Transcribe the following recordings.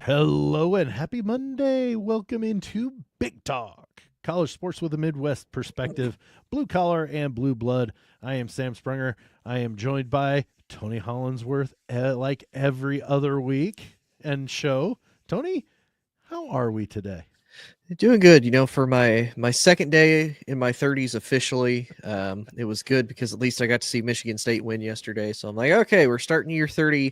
Hello and happy Monday. Welcome into Big Talk, college sports with a Midwest perspective, blue collar and blue blood. I am Sam Springer. I am joined by Tony Hollinsworth, like every other week and show. Tony, how are we today? Doing good, for my second day in my 30s officially. It was good because at least I got to see Michigan State win yesterday. So I'm like, okay, we're starting year 30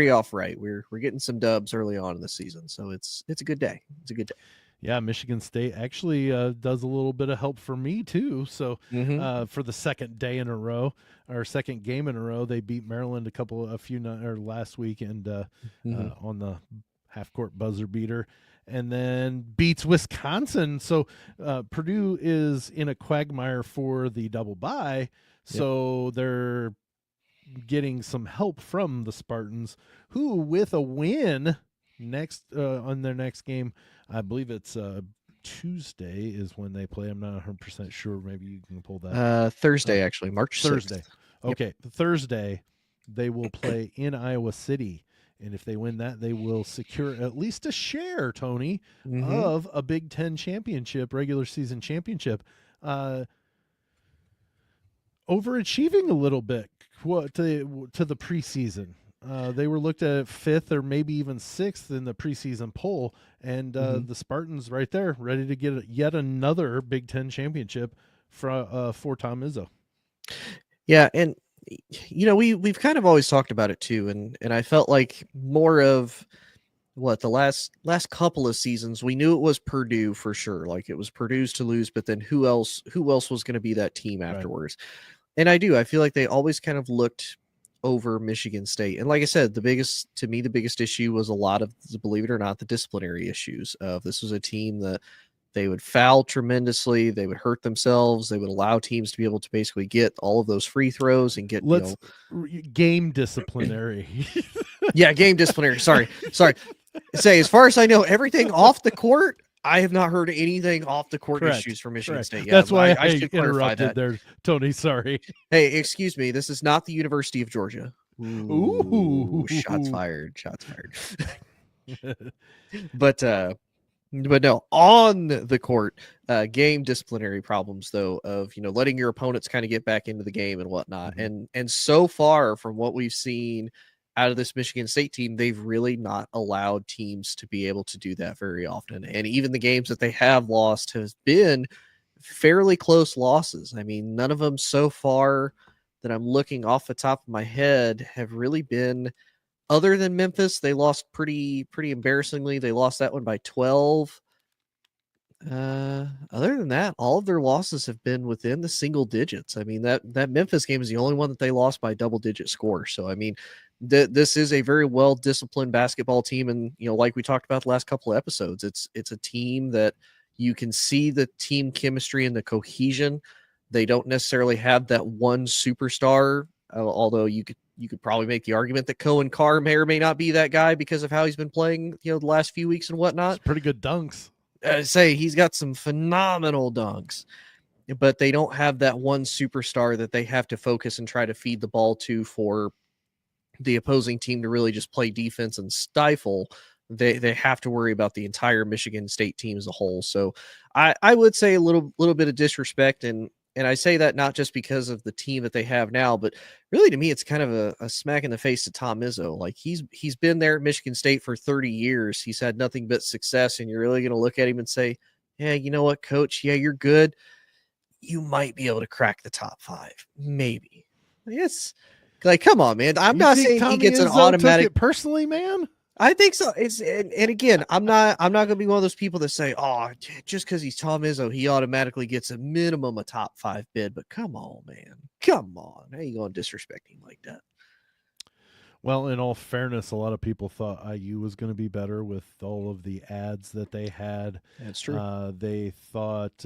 off right. We're getting some dubs early on in the season, so it's a good day. It's a good day. Yeah, Michigan State actually does a little bit of help for me too. So Mm-hmm. for the second day in a row, or second game in a row, they beat Maryland last week and Mm-hmm. on the half court buzzer beater, and then beats Wisconsin. So Purdue is in a quagmire for the double bye. Yep. So they're getting some help from the Spartans, who with a win next on their next game, I believe it's Tuesday is when they play. I'm not 100% sure. Maybe you can pull that. Thursday, actually, March 6th. Thursday. Yep. Okay, Thursday they will play in Iowa City, and if they win that, they will secure at least a share, Tony, Mm-hmm. of a Big Ten championship, regular season championship. Overachieving a little bit to the preseason. They were looked at fifth or maybe even sixth in the preseason poll, and Mm-hmm. the Spartans right there, ready to get yet another Big Ten championship for Tom Izzo. Yeah, and we've kind of always talked about it too, and I felt like more of the last couple of seasons we knew it was Purdue for sure. Like it was Purdue's to lose, but then who else was going to be that team Right. afterwards? And I feel like they always kind of looked over Michigan State. And like I said, the biggest issue was a lot of, believe it or not, the disciplinary issues of this was a team that they would foul tremendously, they would hurt themselves, they would allow teams to be able to basically get all of those free throws and get, Let's game disciplinary. yeah, game disciplinary. Sorry. Say, as far as I know, everything off the court, I have not heard anything off the court Correct. issues from Michigan Correct. State. Yeah, That's why I should clarify interrupted that. there, Tony. Sorry. Hey, excuse me. This is not the University of Georgia. Ooh. Shots fired. Shots fired. but no, on the court, game disciplinary problems though of letting your opponents kind of get back into the game and whatnot. Mm-hmm. And so far from what we've seen out of this Michigan State team, they've really not allowed teams to be able to do that very often. And even the games that they have lost has been fairly close losses. I mean, none of them so far that I'm looking off the top of my head have really been, other than Memphis. They lost pretty embarrassingly. They lost that one by 12. Other than that, all of their losses have been within the single digits. I mean, that Memphis game is the only one that they lost by double-digit score. So, I mean, this is a very well-disciplined basketball team, and like we talked about the last couple of episodes, it's a team that you can see the team chemistry and the cohesion. They don't necessarily have that one superstar, although you could probably make the argument that Cohen Carr may or may not be that guy because of how he's been playing, the last few weeks and whatnot. It's pretty good dunks. Say he's got some phenomenal dunks, but they don't have that one superstar that they have to focus and try to feed the ball to for the opposing team to really just play defense and stifle. They have to worry about the entire Michigan State team as a whole. So I would say a little bit of disrespect, and I say that not just because of the team that they have now, but really to me, it's kind of a smack in the face to Tom Izzo. Like he's been there at Michigan State for 30 years. He's had nothing but success. And you're really going to look at him and say, yeah, you know what, coach? Yeah, you're good. You might be able to crack the top 5. Maybe. It's like, come on, man. I'm not saying Tommy he gets an Izzo automatic. took it personally, man. I think so. And again, I'm not going to be one of those people that say, "Oh, just because he's Tom Izzo, he automatically gets a minimum a top 5 bid." But come on, man, come on, how you going to disrespect him like that? Well, in all fairness, a lot of people thought IU was going to be better with all of the ads that they had. That's true. They thought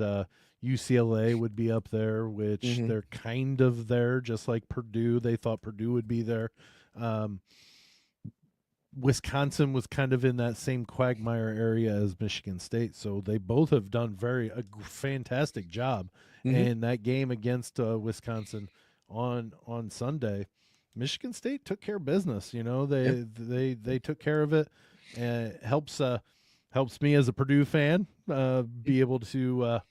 UCLA would be up there, which they're kind of there, just like Purdue. They thought Purdue would be there. Wisconsin was kind of in that same quagmire area as Michigan State, so they both have done a fantastic job. And that game against Wisconsin on Sunday, Michigan State took care of business. They took care of it. helps me as a Purdue fan be able to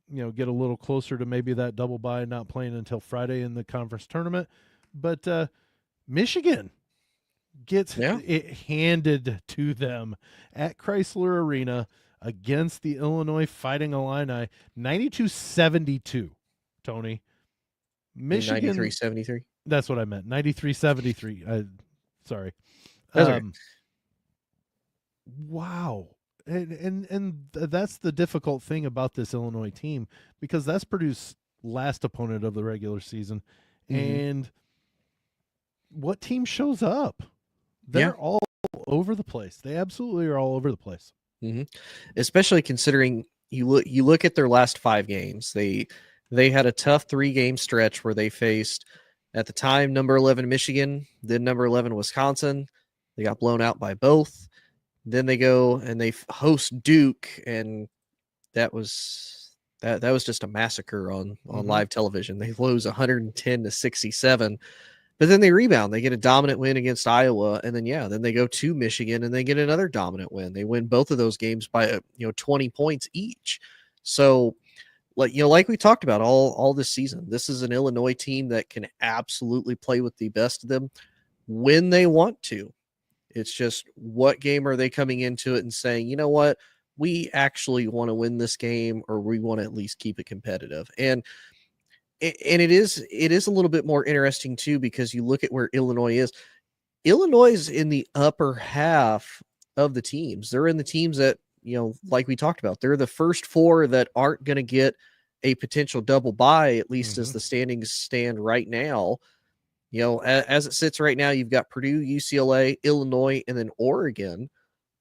get a little closer to maybe that double bye, not playing until Friday in the conference tournament. But Michigan gets Yeah. it handed to them at Chrysler Arena against the Illinois Fighting Illini, 92-72. Tony, Michigan. 93-73. That's what I meant. 93-73. Sorry. That's okay. Wow. And that's the difficult thing about this Illinois team, because that's Purdue's last opponent of the regular season. And what team shows up? They're all over the place. They absolutely are all over the place. Especially considering you look at their last 5 games. They had a tough 3-game stretch where they faced, at the time, number 11 Michigan, then number 11 Wisconsin. They got blown out by both. Then they go and they host Duke, and that was just a massacre on live television. They lose 110-67, but then they rebound. They get a dominant win against Iowa, and then they go to Michigan and they get another dominant win. They win both of those games by 20 points each. So, like we talked about all this season, this is an Illinois team that can absolutely play with the best of them when they want to. It's just, what game are they coming into it and saying, you know what, we actually want to win this game, or we want to at least keep it competitive. And it is a little bit more interesting too, because you look at where Illinois is. Illinois is in the upper half of the teams. They're in the teams that, like we talked about, they're the first 4 that aren't going to get a potential double bye, at least as the standings stand right now. As it sits right now, you've got Purdue, UCLA, Illinois, and then Oregon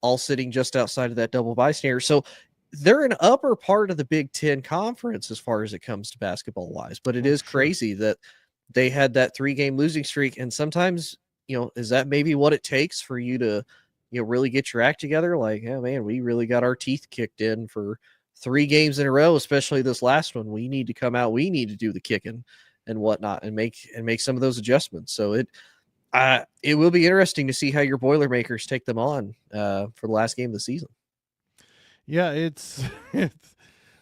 all sitting just outside of that double bye snare. So they're an upper part of the Big Ten Conference as far as it comes to basketball-wise. But it is crazy that they had that 3-game losing streak. And sometimes, is that maybe what it takes for you to, really get your act together? Like, yeah, man, we really got our teeth kicked in for 3 games in a row, especially this last one. We need to come out. We need to do the kicking and whatnot, and make some of those adjustments. So it will be interesting to see how your Boilermakers take them on for the last game of the season. Yeah, it's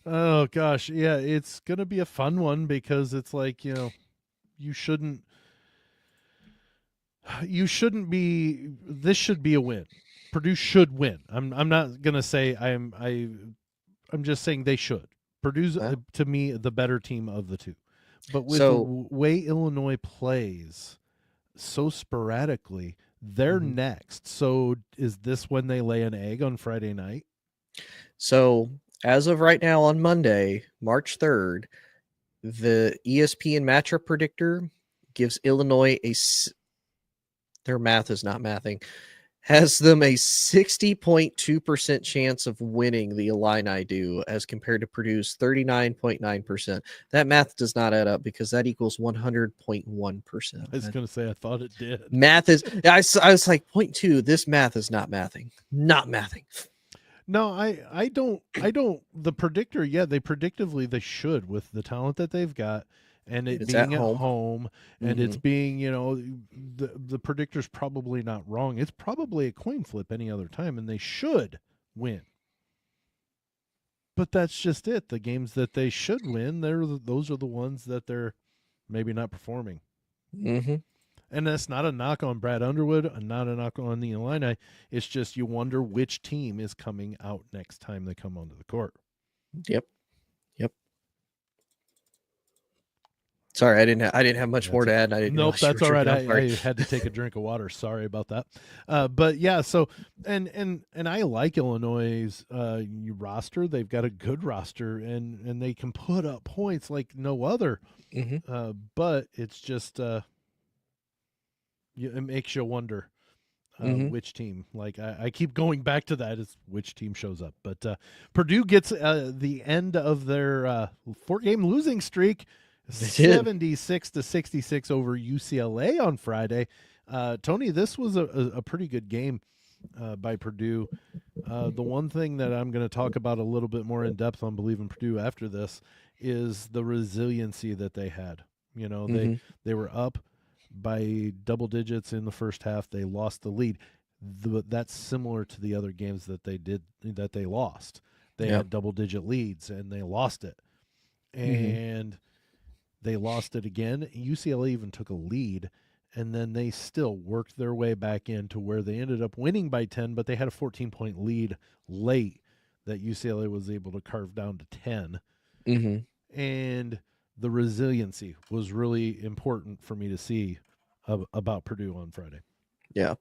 oh gosh, yeah, it's gonna be a fun one, because it's like, you shouldn't be. This should be a win. Purdue should win. I'm not gonna say I'm just saying they should. Purdue's to me the better team of the two. But with the way Illinois plays so sporadically, they're next. So is this when they lay an egg on Friday night? So as of right now, on Monday, March 3rd, the ESPN matchup predictor gives Illinois their math is not mathing, has them a 60.2% chance of winning, the Illini do, as compared to Purdue's 39.9%. That math does not add up, because that equals 100.1%. I was going to say, I thought it did. Math is, I was like, 0.2, this math is not mathing. Not mathing. No, I don't, the predictor, they predictively, they should, with the talent that they've got. And it being at home, and it's being, the predictor's probably not wrong. It's probably a coin flip any other time, and they should win. But that's just it. The games that they should win, those are the ones that they're maybe not performing. And that's not a knock on Brad Underwood, and not a knock on the Illini. It's just, you wonder which team is coming out next time they come onto the court. Yep. Sorry, I didn't have much more to add. I didn't. Nope, that's all right. I had to take a drink of water. Sorry about that. But yeah, so and I like Illinois' roster. They've got a good roster, and they can put up points like no other. But it's just it makes you wonder which team. Like I keep going back to that, is which team shows up. But Purdue gets the end of their 4-game losing streak. 76-66 over UCLA on Friday. Tony, this was a pretty good game by Purdue. The one thing that I'm going to talk about a little bit more in depth on Believe in Purdue after this is the resiliency that they had. They were up by double digits in the first half. They lost the lead. that's similar to the other games that they lost. They Yeah. had double-digit leads and they lost it, Mm-hmm. and they lost it again. UCLA even took a lead, and then they still worked their way back into where they ended up winning by 10, but they had a 14-point lead late that UCLA was able to carve down to 10. Mm-hmm. And the resiliency was really important for me to see about Purdue on Friday. Yeah.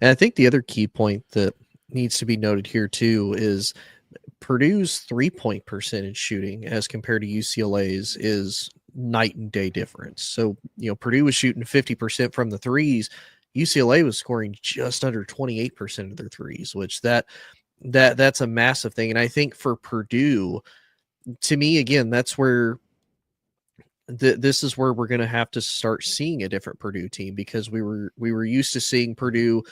And I think the other key point that needs to be noted here too is Purdue's 3-point percentage shooting as compared to UCLA's is night and day difference. So, Purdue was shooting 50% from the threes. UCLA was scoring just under 28% of their threes, which that's a massive thing. And I think for Purdue, to me, again, that's where this is where we're going to have to start seeing a different Purdue team, because we were used to seeing Purdue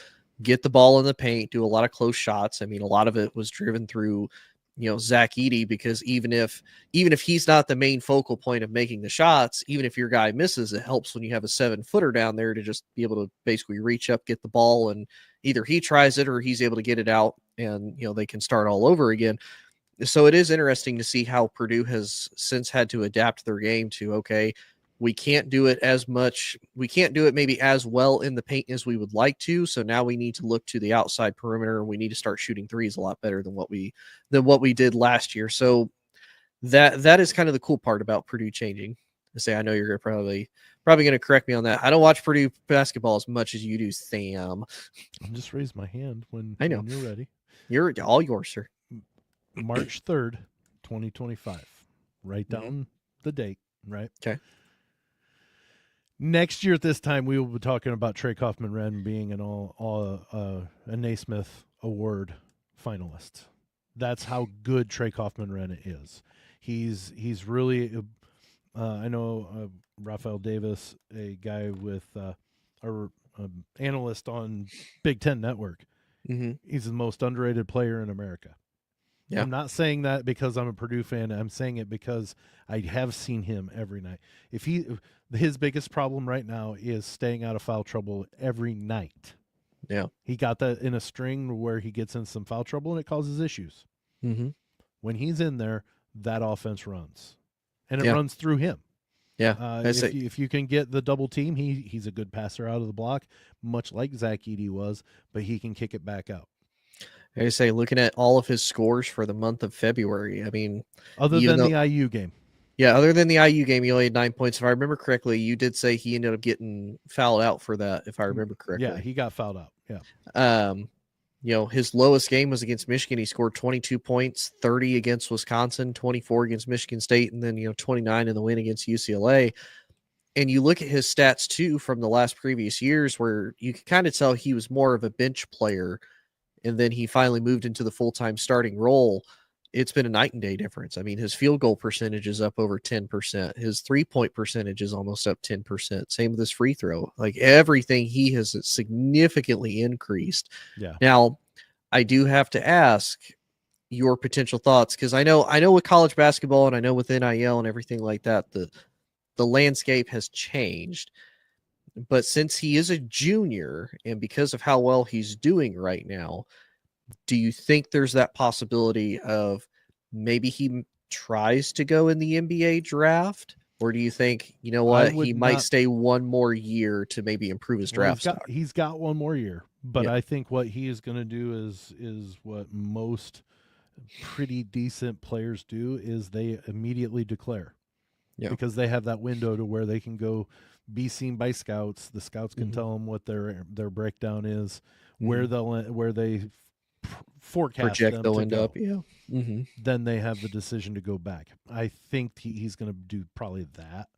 get the ball in the paint, do a lot of close shots. I mean, a lot of it was driven through, Zach Edey, because even if he's not the main focal point of making the shots, even if your guy misses, it helps when you have a 7-footer down there to just be able to basically reach up, get the ball, and either he tries it or he's able to get it out, and they can start all over again. So it is interesting to see how Purdue has since had to adapt their game to, okay, we can't do it as much. We can't do it maybe as well in the paint as we would like to. So now we need to look to the outside perimeter, and we need to start shooting threes a lot better than what we did last year. So that is kind of the cool part about Purdue changing. I know you're probably going to correct me on that. I don't watch Purdue basketball as much as you do, Sam. I'll just raise my hand when I know. when you're ready. You're all yours, sir. March 3rd, 2025. Write down the date, right? Okay. Next year at this time, we will be talking about Trey Kaufman-Renn being a Naismith Award finalist. That's how good Trey Kaufman-Renn is. He's really. I know Rafael Davis, a guy with our analyst on Big Ten Network. Mm-hmm. He's the most underrated player in America. Yeah. I'm not saying that because I'm a Purdue fan. I'm saying it because I have seen him every night. His biggest problem right now is staying out of foul trouble every night. Yeah. He got that in a string where he gets in some foul trouble and it causes issues. Mm-hmm. When he's in there, that offense runs. And it runs through him. Yeah. If you can get the double team, he's a good passer out of the block, much like Zach Edey was, but he can kick it back out. I say, looking at all of his scores for the month of February, I mean, other than the IU game. Yeah, other than the IU game, he only had 9 points. If I remember correctly, you did say he ended up getting fouled out for that, if I remember correctly. Yeah, he got fouled out. Yeah. His lowest game was against Michigan. He scored 22 points, 30 against Wisconsin, 24 against Michigan State, and then 29 in the win against UCLA. And you look at his stats too from the last previous years, where you can kind of tell he was more of a bench player, and then he finally moved into the full-time starting role. It's been a night and day difference. I mean, his field goal percentage is up over 10%. His 3-point percentage is almost up 10%. Same with his free throw. Like, everything, he has significantly increased. Yeah. Now, I do have to ask your potential thoughts, because I know with college basketball, and I know with NIL and everything like that, the landscape has changed. But since he is a junior, and because of how well he's doing right now, do you think there's that possibility of maybe he tries to go in the NBA draft? Or do you think, he might stay one more year to maybe improve his draft stock? He's got one more year, but I think what he is going to do is what most pretty decent players do, is they immediately declare. Yeah. Because they have that window to where they can go be seen by scouts. The scouts can tell them what their breakdown is, where they forecast project them they'll to end go. up. Yeah. Mm-hmm. Then they have the decision to go back. I think he's going to do probably that.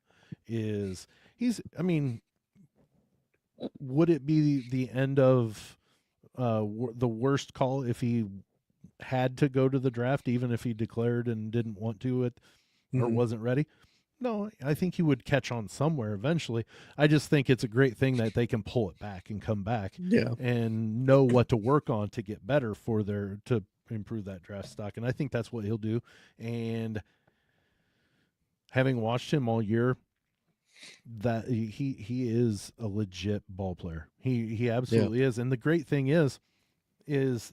Would it be the end of the worst call if he had to go to the draft, even if he declared and didn't want to or wasn't ready? No, I think he would catch on somewhere eventually. I just think it's a great thing that they can pull it back and come back and know what to work on to get better to improve that draft stock. And I think that's what he'll do. And having watched him all year, that he is a legit ball player. He absolutely is. And the great thing is, is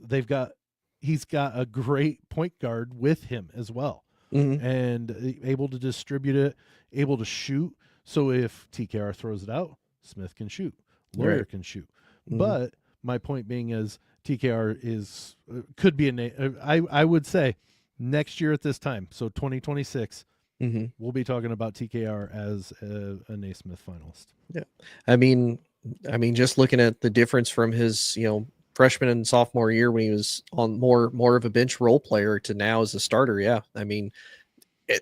he's got a great point guard with him as well, Mm-hmm. and able to distribute it, able to shoot. So if TKR throws it out, Smith can shoot, Lawyer Right. can shoot. Mm-hmm. But my point being is TKR is could be I would say next year at this time, so 2026, Mm-hmm. we'll be talking about TKR as a Naismith finalist. Yeah. I mean, just looking at the difference from his, freshman and sophomore year when he was on more of a bench role player to now as a starter. Yeah. I mean,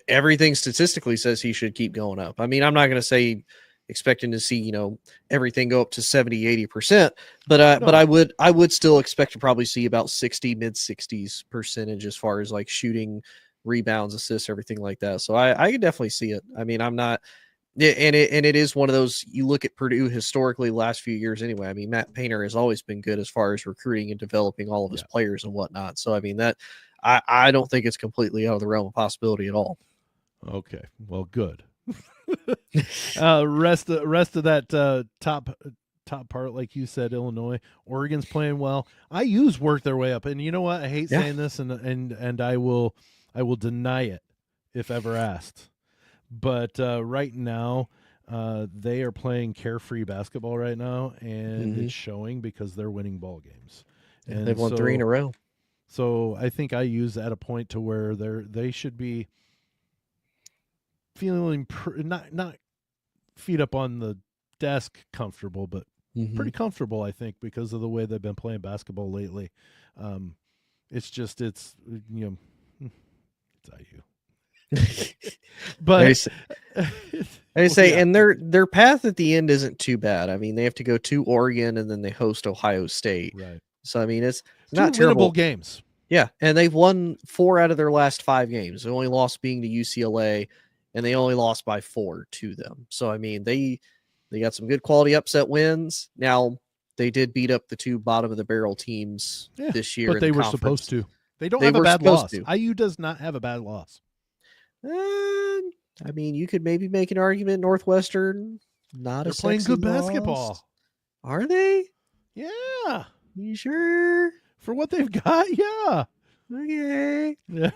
everything statistically says he should keep going up. I mean, I'm not going to say expecting to see, everything go up to 70-80%, but No. I would still expect to probably see about 60 mid-60s percentage as far as like shooting, rebounds, assists, everything like that. So I can definitely see it. I mean, I'm not. Yeah, and it is one of those, you look at Purdue historically last few years anyway. I mean, Matt Painter has always been good as far as recruiting and developing all of his players and whatnot. So I mean that I don't think it's completely out of the realm of possibility at all. Okay, well, good. Rest of that top part, like you said, Illinois, Oregon's playing well. IU's worked their way up, and you know what? I hate saying this, and I will deny it if ever asked. But right now, they are playing carefree basketball right now, and it's showing because they're winning ball games. And they've won 3 in a row. So I think IU's at a point to where they should be feeling not feet up on the desk comfortable, but pretty comfortable, I think, because of the way they've been playing basketball lately. It's IU. But I say, and their path at the end isn't too bad. I mean, they have to go to Oregon and then they host Ohio State. Right. So I mean, it's Two not terrible games. Yeah, and they've won 4 out of their last 5 games. The only loss being to UCLA, and they only lost by 4 to them. So I mean, they got some good quality upset wins. Now they did beat up the 2 bottom of the barrel teams this year, but they were supposed to. They don't have a bad loss. IU does not have a bad loss. I mean, you could maybe make an argument Northwestern They're playing good basketball. Are they? Yeah. You sure? For what they've got, yeah. Okay. Yeah.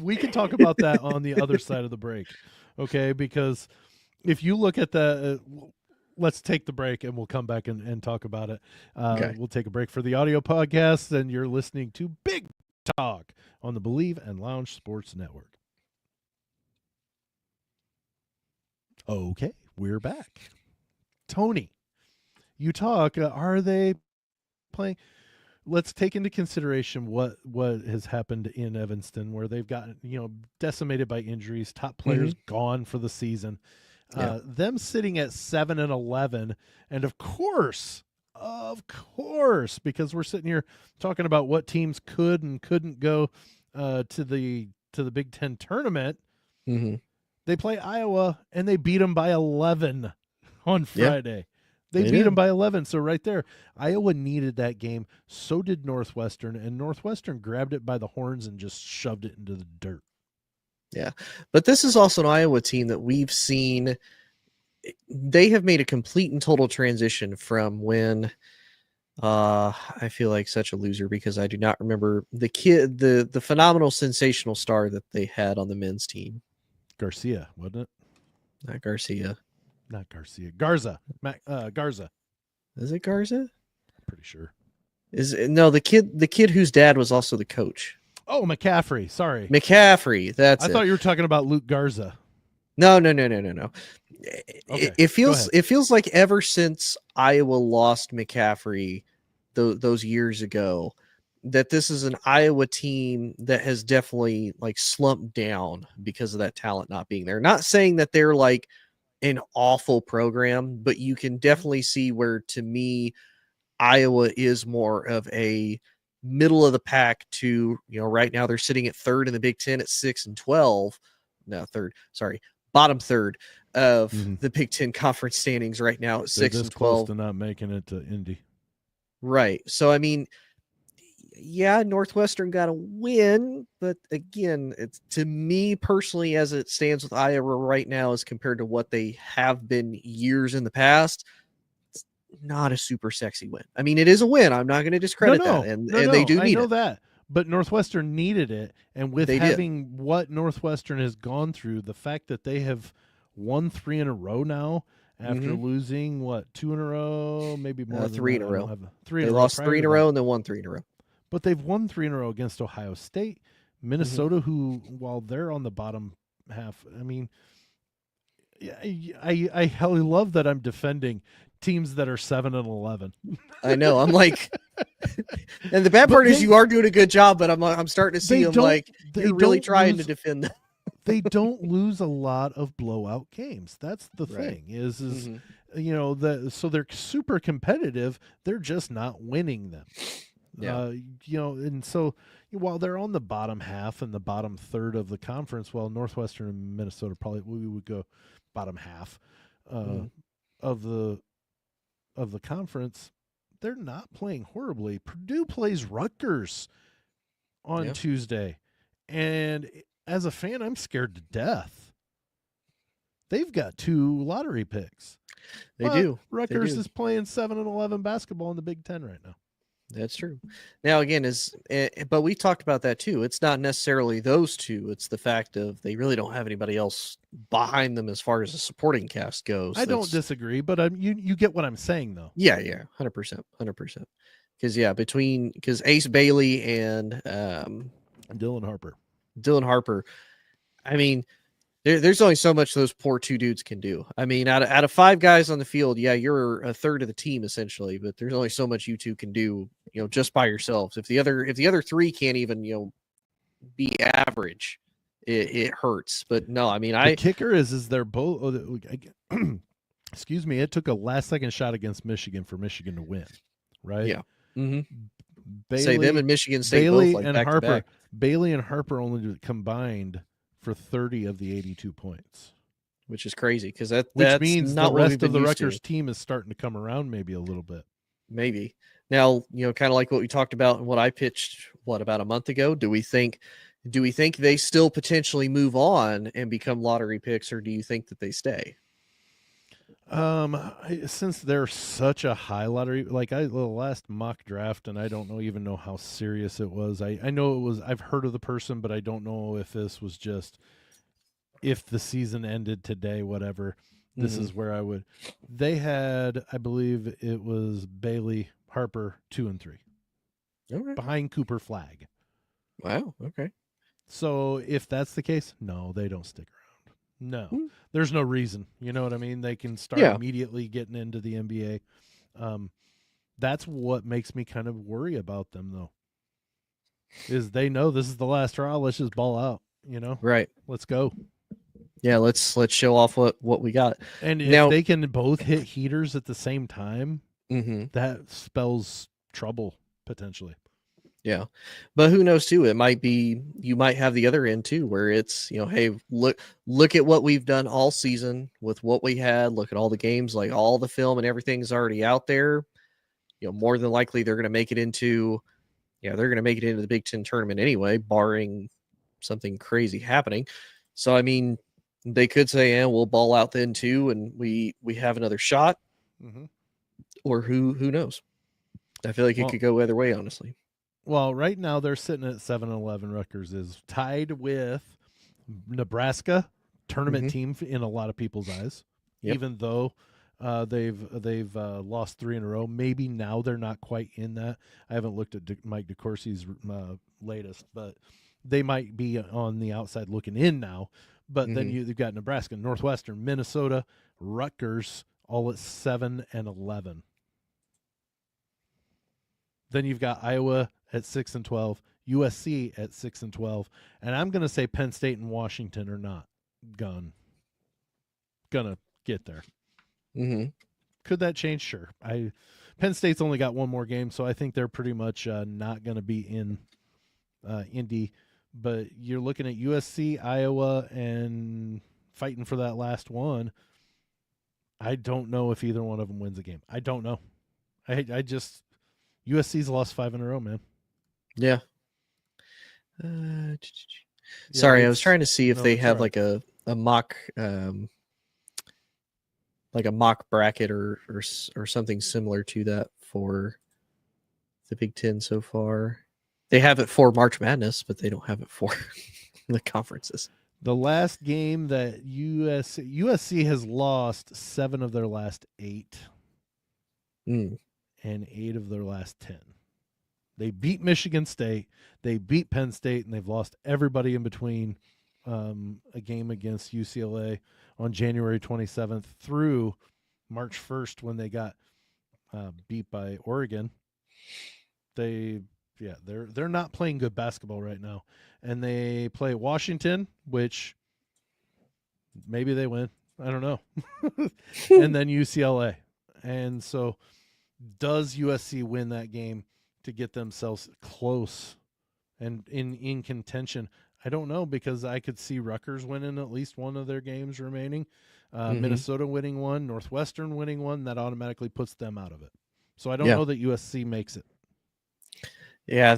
We can talk about that on the other side of the break. Okay, because if you look at let's take the break and we'll come back and talk about it. Okay. We'll take a break for the audio podcast, and you're listening to Big Talk on the Believe and Lounge Sports Network. Okay, we're back. Tony, you talk. Are they playing? Let's take into consideration what has happened in Evanston, where they've gotten decimated by injuries, top players gone for the season. Them sitting at 7-11, and of course, because we're sitting here talking about what teams could and couldn't go to the Big Ten tournament. They play Iowa, and they beat them by 11 on Friday. They beat them by 11. So right there, Iowa needed that game. So did Northwestern, and Northwestern grabbed it by the horns and just shoved it into the dirt. Yeah, but this is also an Iowa team that we've seen. They have made a complete and total transition from when I feel like such a loser because I do not remember the kid, the phenomenal sensational star that they had on the men's team. Garcia, wasn't it? Not Garcia. Not Garcia. Garza. Garza. Is it Garza? Pretty sure. No, the kid whose dad was also the coach. Oh, McCaffrey. Sorry. McCaffrey. I thought you were talking about Luke Garza. No. Okay, it feels like ever since Iowa lost McCaffrey those years ago, that this is an Iowa team that has definitely like slumped down because of that talent not being there. Not saying that they're like an awful program, but you can definitely see where, to me, Iowa is more of a middle of the pack to, right now they're sitting at 3rd in the Big Ten at 6-12. No, 3rd. Sorry. Bottom 3rd of the Big Ten conference standings right now at 6-12. Close to not making it to Indy. Right. So, I mean, yeah, Northwestern got a win, but again, it's, to me personally, as it stands with Iowa right now, as compared to what they have been years in the past, not a super sexy win. I mean, it is a win. I'm not going to discredit that, and they do need I know it. that, but Northwestern needed it, and with They did. what Northwestern has gone through, the fact that they have won 3 in a row now after losing 2 in a row, maybe more than 3 that. in a row. They lost 3 in a row and then won 3 in a row. But they've won 3 in a row against Ohio State, Minnesota, who, while they're on the bottom half, I mean, I love that I'm defending teams that are 7-11. I know. I'm like, and the bad part is you are doing a good job, but I'm starting to see them like you're really trying to defend them. They don't lose a lot of blowout games. That's the thing. So they're super competitive. They're just not winning them. Yeah. And so while they're on the bottom half and the bottom third of the conference, well, Northwestern and Minnesota probably we would go bottom half of the conference. They're not playing horribly. Purdue plays Rutgers on Tuesday, and as a fan, I'm scared to death. They've got 2 lottery picks. They do. Rutgers is playing 7-11 basketball in the Big Ten right now. That's true. Now, again, but we talked about that too. It's not necessarily those 2. It's the fact of they really don't have anybody else behind them as far as the supporting cast goes. I don't disagree, but you get what I'm saying, though. Yeah, 100%. Because Ace Bailey and Dylan Harper. I mean, there's only so much those poor 2 dudes can do. I mean, out of 5 guys on the field, you're a third of the team essentially, but there's only so much you 2 can do, just by yourselves. If the other 3 can't even, be average, it hurts. But no, I mean, the kicker is they're both. Excuse me. It took a last-second shot against Michigan for Michigan to win, right? Yeah. Bailey, say them and Michigan State Bailey both like and back Harper. to back. Bailey and Harper only combined for 30 of the 82 points, which is crazy because which means the rest of the Rutgers team is starting to come around maybe a little bit. Maybe now, kind of like what we talked about and what I pitched about a month ago. Do we think they still potentially move on and become lottery picks, or do you think that they stay? Since they're such a high lottery, like the last mock draft, and I don't even know how serious it was. I know it was. I've heard of the person, but I don't know if this was just if the season ended today, whatever. This is where I would. They had, I believe, it was Bailey, Harper, 2 and 3, behind Cooper Flag. Wow. Okay. So if that's the case, no, they don't stick around. No, there's no reason. You know what I mean? They can start immediately getting into the NBA. That's what makes me kind of worry about them, though, is they know this is the last hurrah. Let's just ball out, Right. Let's go. Yeah, let's show off what we got. And if they can both hit heaters at the same time, that spells trouble potentially. Yeah, but who knows too? It might be you might have the other end too, where it's hey, look at what we've done all season with what we had. Look at all the games, like all the film and everything's already out there. More than likely they're going to make it into the Big Ten tournament anyway, barring something crazy happening. So I mean, they could say, we'll ball out then too, and we have another shot, or who knows? I feel like it could go either way, honestly. Well, right now they're sitting at 7-11. Rutgers is tied with Nebraska, tournament team in a lot of people's eyes. Even though they've lost 3 in a row, maybe now they're not quite in that. I haven't looked at Mike DeCourcy's latest, but they might be on the outside looking in now. But then you've got Nebraska, Northwestern, Minnesota, Rutgers, all at 7-11. Then you've got Iowa at 6-12, USC at 6-12, and I'm going to say Penn State and Washington are not gonna get there. Could that change? Sure. Penn State's only got 1 more game, so I think they're pretty much not going to be in Indy. But you're looking at USC, Iowa, and fighting for that last one. I don't know if either one of them wins a game. I don't know. I just USC's lost 5 in a row, man. Yeah. Sorry, I was trying to see if they have like a mock like a mock bracket or something similar to that for the Big Ten so far. They have it for March Madness, but they don't have it for the conferences. The last game that USC has lost 7 of their last 8 and 8 of their last 10. They beat Michigan State, they beat Penn State, and they've lost everybody in between a game against UCLA on January 27th through March 1st when they got beat by Oregon. They're not playing good basketball right now. And they play Washington, which maybe they win. I don't know. And then UCLA. And so does USC win that game to get themselves close and in contention? I don't know, because I could see Rutgers winning at least one of their games remaining. Minnesota winning one, Northwestern winning one. That automatically puts them out of it. So I don't know that USC makes it. Yeah,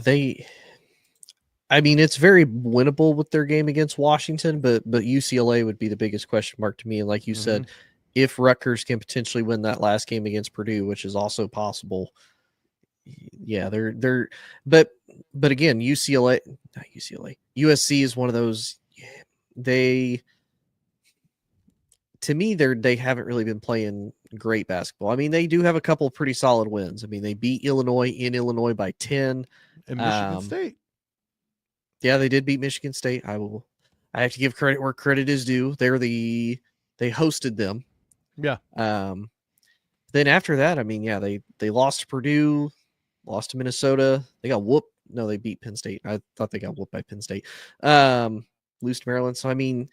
it's very winnable with their game against Washington, but UCLA would be the biggest question mark to me. And like you said, if Rutgers can potentially win that last game against Purdue, which is also possible, but again, USC is one of those. To me, they haven't really been playing great basketball. I mean, they do have a couple pretty solid wins. I mean, they beat Illinois in Illinois by 10. And Michigan State. Yeah, they did beat Michigan State. I have to give credit where credit is due. They hosted them. Yeah. Then after that, I mean, they lost to Purdue, lost to Minnesota. They got whooped. No, they beat Penn State. I thought they got whooped by Penn State. Lose to Maryland. So, I mean,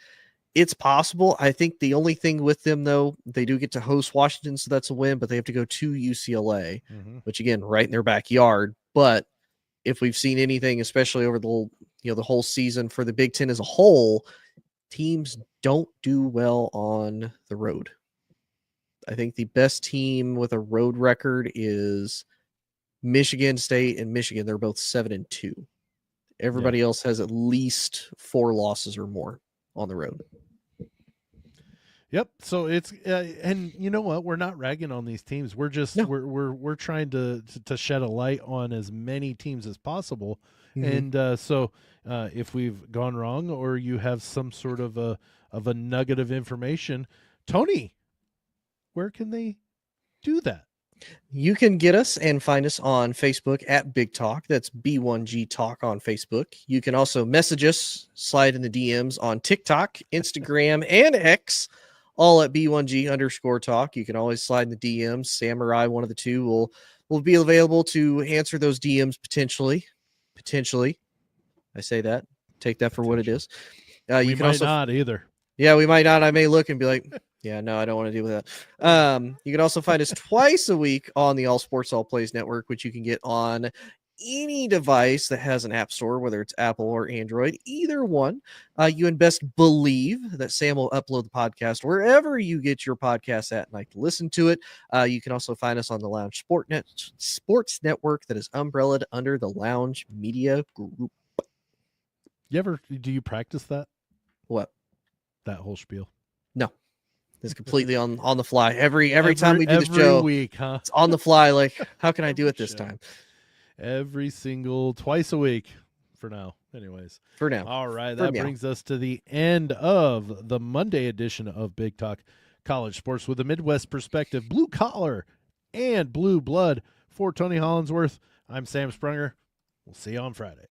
it's possible. I think the only thing with them, though, they do get to host Washington, so that's a win, but they have to go to UCLA, which, again, right in their backyard. But if we've seen anything, especially over the whole season for the Big Ten as a whole, teams don't do well on the road. I think the best team with a road record is Michigan State and Michigan. They're both 7-2. Everybody else has at least 4 losses or more on the road. Yep. So it's and you know what? We're not ragging on these teams. We're just we're trying to shed a light on as many teams as possible. And so if we've gone wrong or you have some sort of a nugget of information, Tony, where can they do that? You can get us and find us on Facebook at Big Talk. That's B1G Talk on Facebook. You can also message us, slide in the DMs on TikTok, Instagram, and X, all at B1G_Talk. You can always slide in the DMs. Sam or I, one of the two, will be available to answer those DMs potentially. Potentially. I say that. Take that for what it is. You can also not either. Yeah, we might not. I may look and be like, yeah, no, I don't want to deal with that. You can also find us twice a week on the All Sports All Plays Network, which you can get on any device that has an app store, whether it's Apple or Android, either one. You and best believe that Sam will upload the podcast wherever you get your podcast at and like to listen to it. You can also find us on the Lounge Sports Network that is umbrellaed under the Lounge Media Group. Do you practice that? What? That whole spiel? No. It's completely on the fly. Every time we do this show, week, huh? It's on the fly. Like, how can I do it this time? Twice a week for now. Anyways. For now. All right. That brings us to the end of the Monday edition of Big Talk College Sports with a Midwest perspective, blue collar and blue blood. For Tony Hollinsworth, I'm Sam Sprunger. We'll see you on Friday.